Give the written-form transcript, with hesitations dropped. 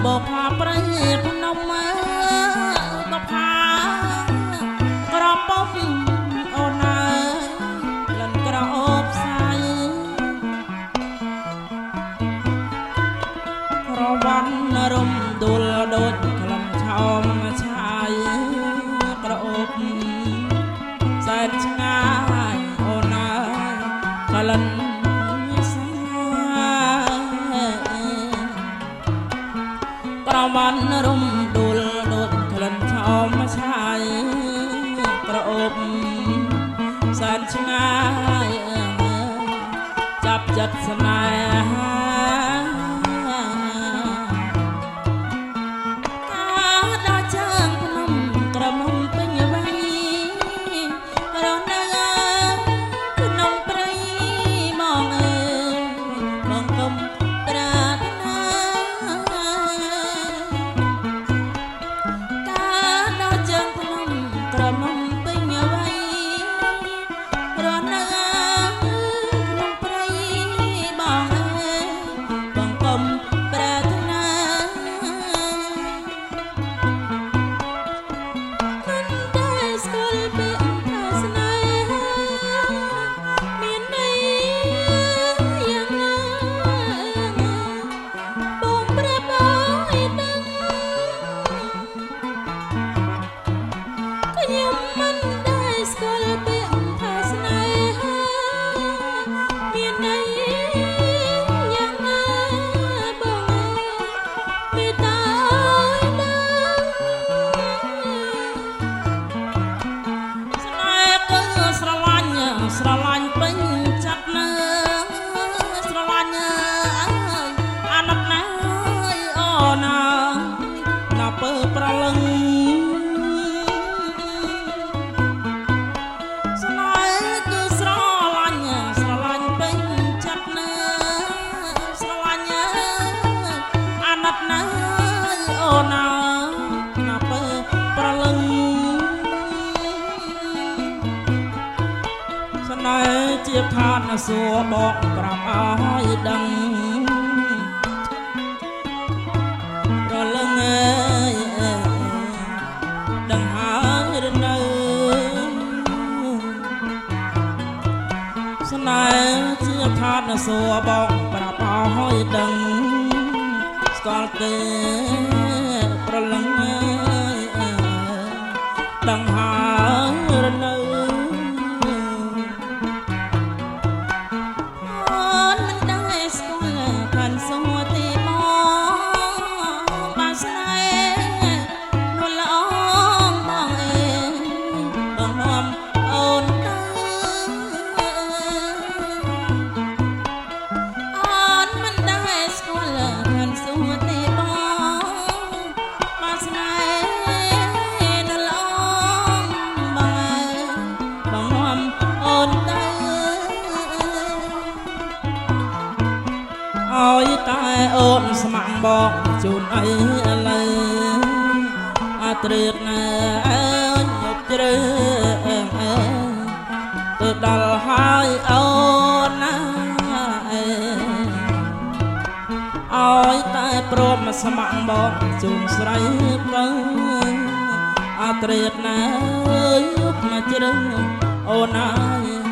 បោផាប្រៃភ្នំមើបផាក្រពុំអូនអើយលិនក្រអូបផ្សាយក្រវ៉ាន់រំដួលដូចក្លំឆោមឆាយក្រអូបសែនឆ្ងាយអូនអើយក្លិនក្រវ៉ាន់រំដួលដូចក្លិនឆោមឆាយក្រអូបសែនឆ្ងាយចាប់ចិត្តស្នេហាស្រឡាញ់ពេញចិត្តណាស្រឡាញ់អាណិតណាអូនណាពើប្រលឹងស្នេហ៍គឺស្រឡាញ់ពេញចិត្តណាស្រឡាញ់អាណិតណាអូនណាពើប្រលឹងណែជាឋានសួរបកប្រាប់ឲ្យដឹងរលឹងអើយដឹងហើយឬនៅស្នេហ៍ជាឋានសួរបកប្រាប់ឲ្យដឹងស្គាល់ទេប្រលឹងអើយដឹងហើយឬនៅអើយតែអូនស្ម័គ្របងជូនអីឥឡូវអាត្រៀតណាអើយយកជ្រើទៅដល់ហើយអូនណាអើយតែព្រមស្ម័គ្របងជូនស្រីទៅអាត្រៀតណាអើយយកមកជ្រើអូនណា